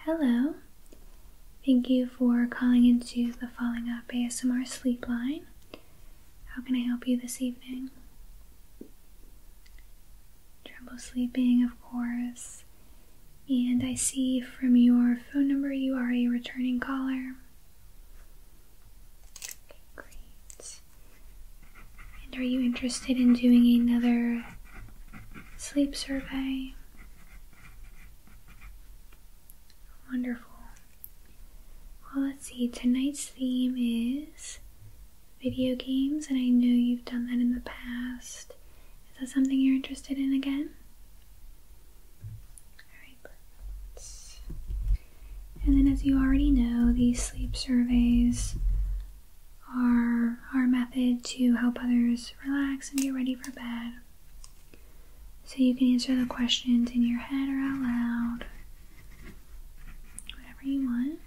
Hello. Thank you for calling into the Falling Up ASMR Sleep Line. How can I help you this evening? Trouble sleeping, of course. And I see from your phone number you are a returning caller. Okay, great. And are you interested in doing another sleep survey? Wonderful. Well, let's see. Tonight's theme is video games, and I know you've done that in the past. Is that something you're interested in again? Alright, perfect. And then, as you already know, these sleep surveys are our method to help others relax and get ready for bed. So you can answer the questions in your head or out loud, whatever you want.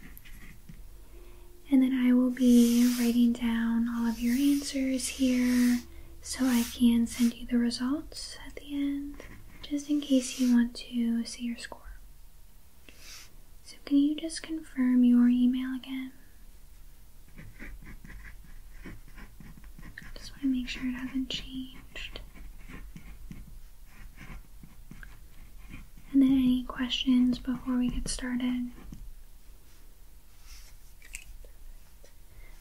And then I will be writing down all of your answers here so I can send you the results at the end, just in case you want to see your score. So can you just confirm your email again? Just want to make sure it hasn't changed. And then any questions before we get started?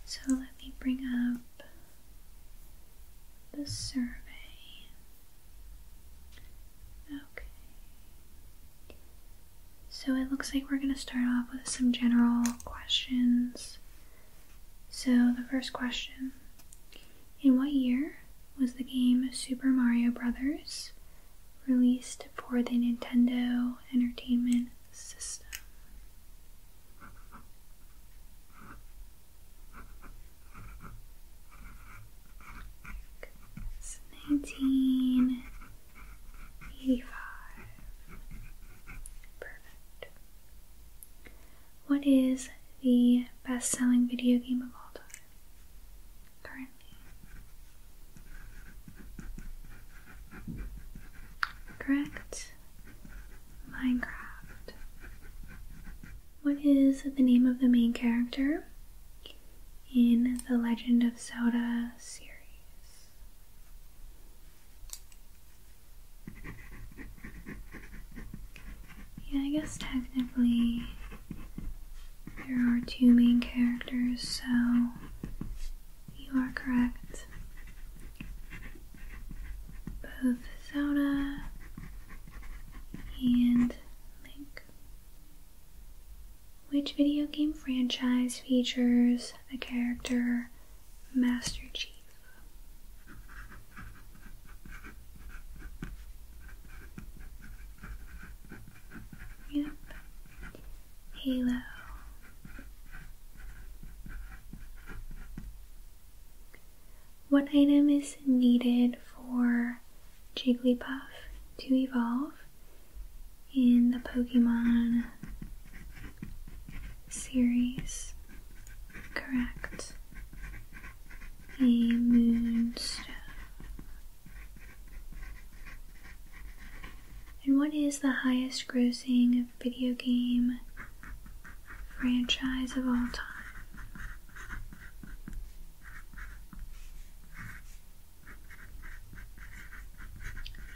So let me bring up the survey. Okay. So it looks like we're going to start off with some general questions. So the first question: in what year was the game Super Mario Bros. Released for the Nintendo Entertainment System? It's 1985. Perfect. What is the best-selling video game of all time currently? Correct. Minecraft. What is the name of the main character in the Legend of Zelda series? Yeah, I guess technically there are two main characters, so you are correct. Both Zelda and Link. Which video game franchise features the character Master Chief? Yep. Halo. What item is needed for Jigglypuff to evolve in the Pokemon series? Correct. A moonstone. And what is the highest grossing video game franchise of all time?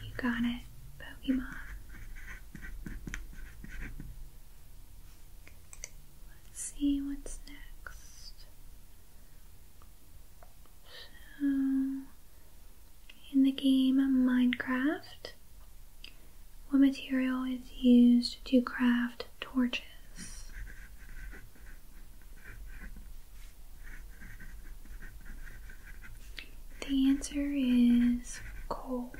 You got it, Pokemon. Let's see what's next. So, in the game Minecraft, what material is used to craft torches? The answer is coal.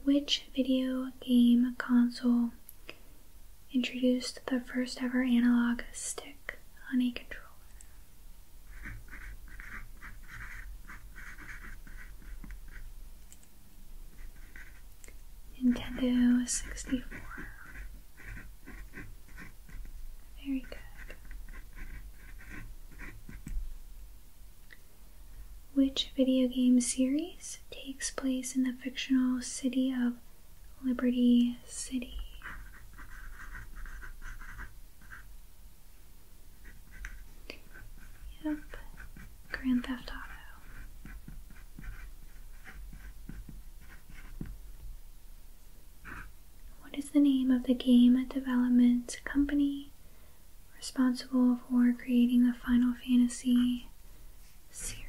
Which video game console introduced the first ever analog stick on a controller? Nintendo 64. Very good. Which video game series takes place in the fictional city of Liberty City. Yep, Grand Theft Auto. What is the name of the game development company responsible for creating the Final Fantasy series?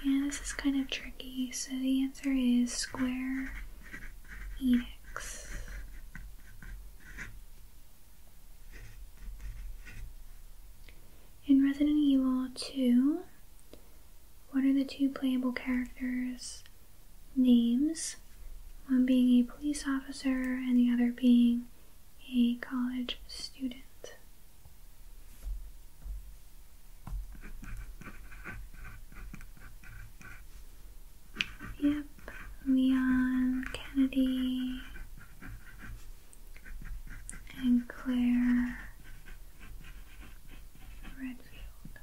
Yeah, this is kind of tricky, so the answer is Square Enix. In Resident Evil 2, what are the two playable characters' names? One being a police officer and the other being a college student. Yep, Leon Kennedy and Claire Redfield.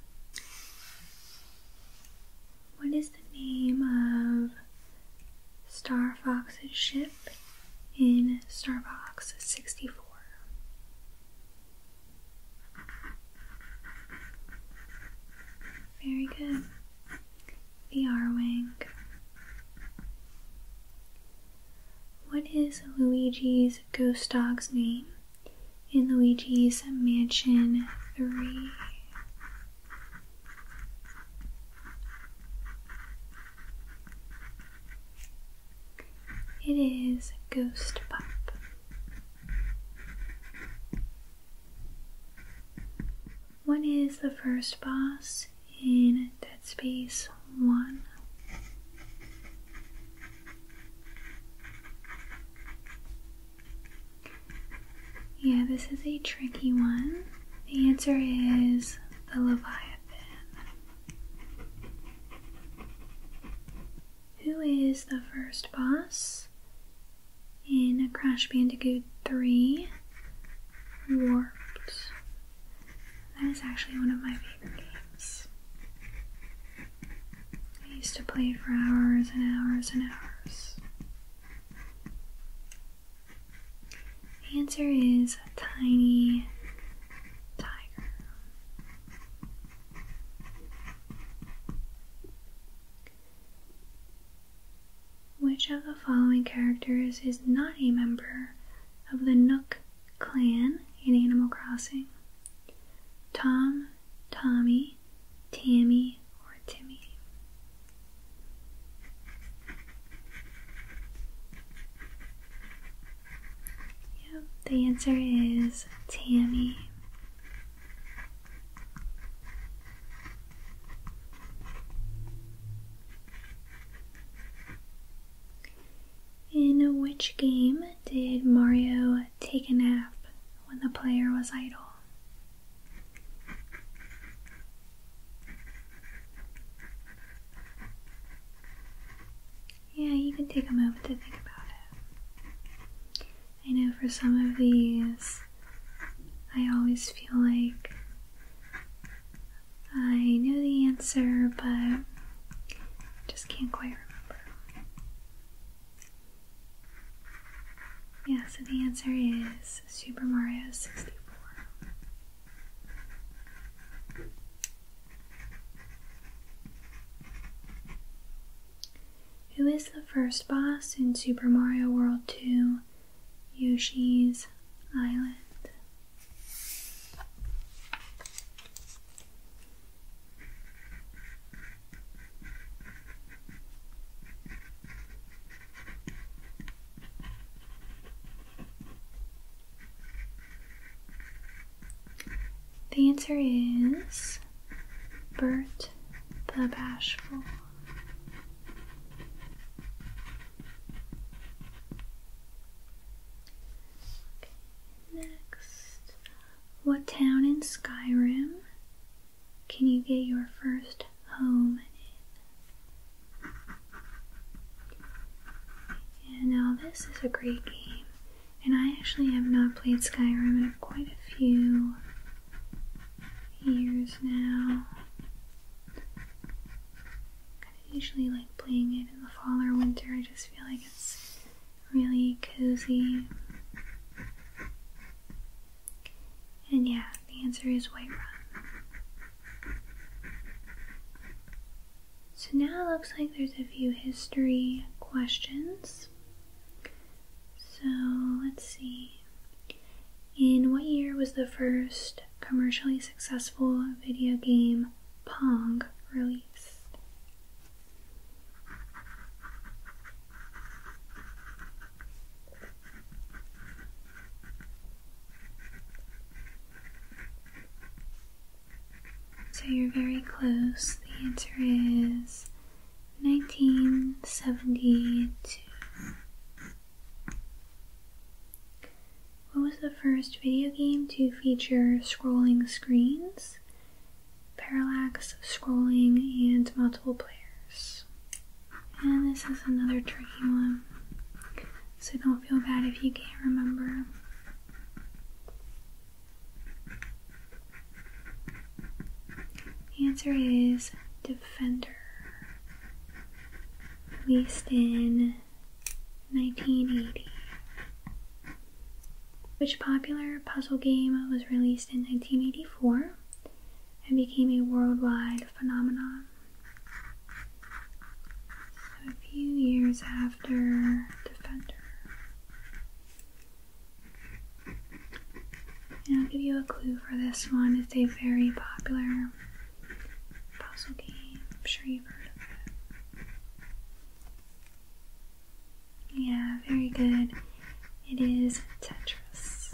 What is the name of Star Fox's ship in Star Fox 64? Very good. The R-Wing. What is Luigi's ghost dog's name in Luigi's Mansion 3? It is Ghost Pup. What is the first boss in Dead Space 1? Yeah, this is a tricky one. The answer is the Leviathan. Who is the first boss in Crash Bandicoot 3 Warped? That is actually one of my favorite games. I used to play it for hours and hours and hours. The answer is Tiny Tiger. Which of the following characters is not a member of the Nook clan in Animal Crossing? Tom, Tommy, Tammy, or Timmy? Yep, the answer is Tammy. In which game did Mario take a nap when the player was idle? Yeah, you can take a moment to think about it. I know for some of these, I always feel like I know the answer, but just can't quite remember. Yeah, so the answer is Super Mario 64. Who is the first boss in Super Mario World 2, Yoshi's Island? The answer is Bert the Bashful. Next, what town in Skyrim can you get your first home in? And now this is a great game, and I actually have not played Skyrim in quite a few years now. Usually like playing it in the fall or winter. I just feel like it's really cozy. And yeah, the answer is Whiterun. So now it looks like there's a few history questions. So let's see. In what year was the first commercially successful video game Pong released? So you're very close. The answer is 1972. What was the first video game to feature scrolling screens, parallax scrolling, and multiple players? And this is another tricky one, so don't feel bad if you can't remember. The answer is Defender, released in 1980. Which popular puzzle game was released in 1984 and became a worldwide phenomenon? So a few years after Defender. And I'll give you a clue for this one. It's a very popular puzzle game. I'm sure you've heard of it. Yeah, very good. It is Tetris.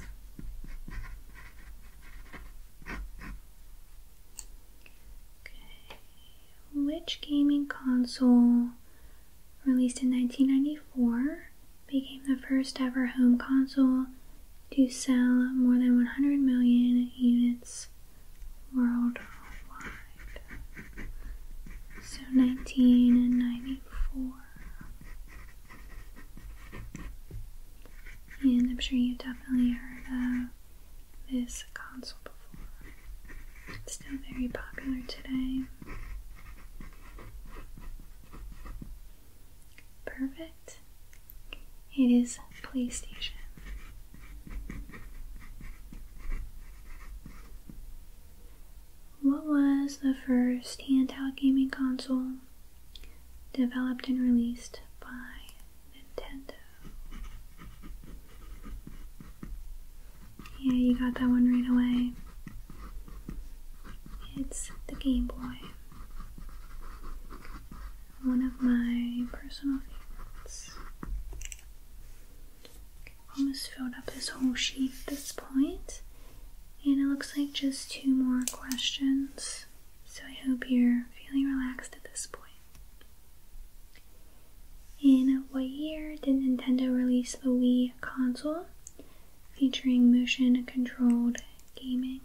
Okay. Which gaming console, released in 1994, became the first ever home console to sell more than 100 million units worldwide? So 1994. And I'm sure you've definitely heard of this console before. It's still very popular today. Perfect. It is PlayStation. What was the first handheld gaming console developed and released by Nintendo? Yeah, you got that one right away. It's the Game Boy. One of my personal favorites. Almost filled up this whole sheet at this point. And it looks like just 2 more questions. So I hope you're feeling relaxed at this point. In what year did Nintendo release the Wii console, featuring motion-controlled gaming?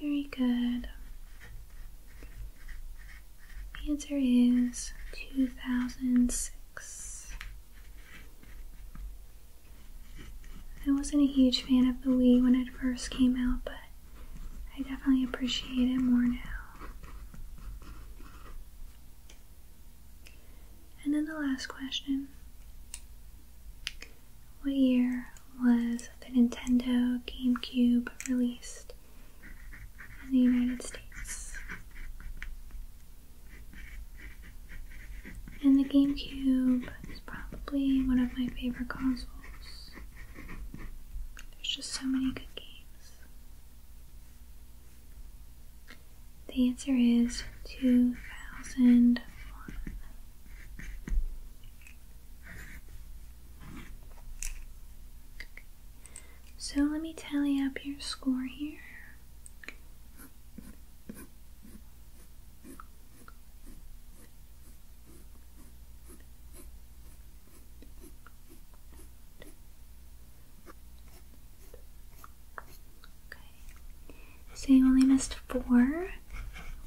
Very good. The answer is 2006. I wasn't a huge fan of the Wii when it first came out, but I definitely appreciate it more now. And then the last question. What year was the Nintendo GameCube released in the United States? And the GameCube is probably one of my favorite consoles. There's just so many good games. The answer is 2001. So let me tally up your score here. So you only missed 4,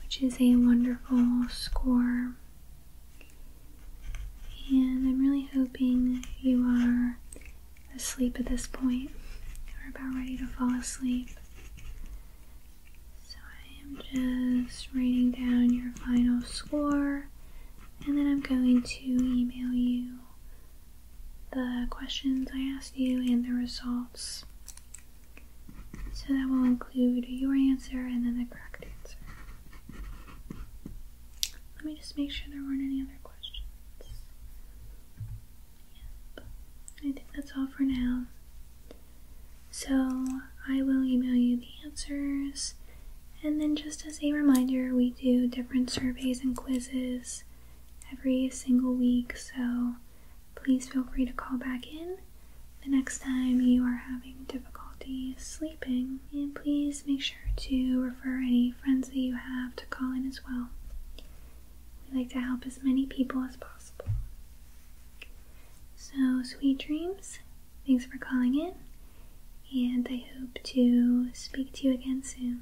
which which is a wonderful score. And I'm really hoping you are asleep at this point, or about ready to fall asleep. So I am just writing down your final score, and then I'm going to email you the questions I asked you and the results. So that will include your answer and then the correct answer. Let me just make sure there weren't any other questions. Yep. I think that's all for now. So I will email you the answers, and then just as a reminder, we do different surveys and quizzes every single week, so please feel free to call back in the next time you are having difficulty sleeping, and please make sure to refer any friends that you have to call in as well. We like to help as many people as possible. So sweet dreams, thanks for calling in, and I hope to speak to you again soon.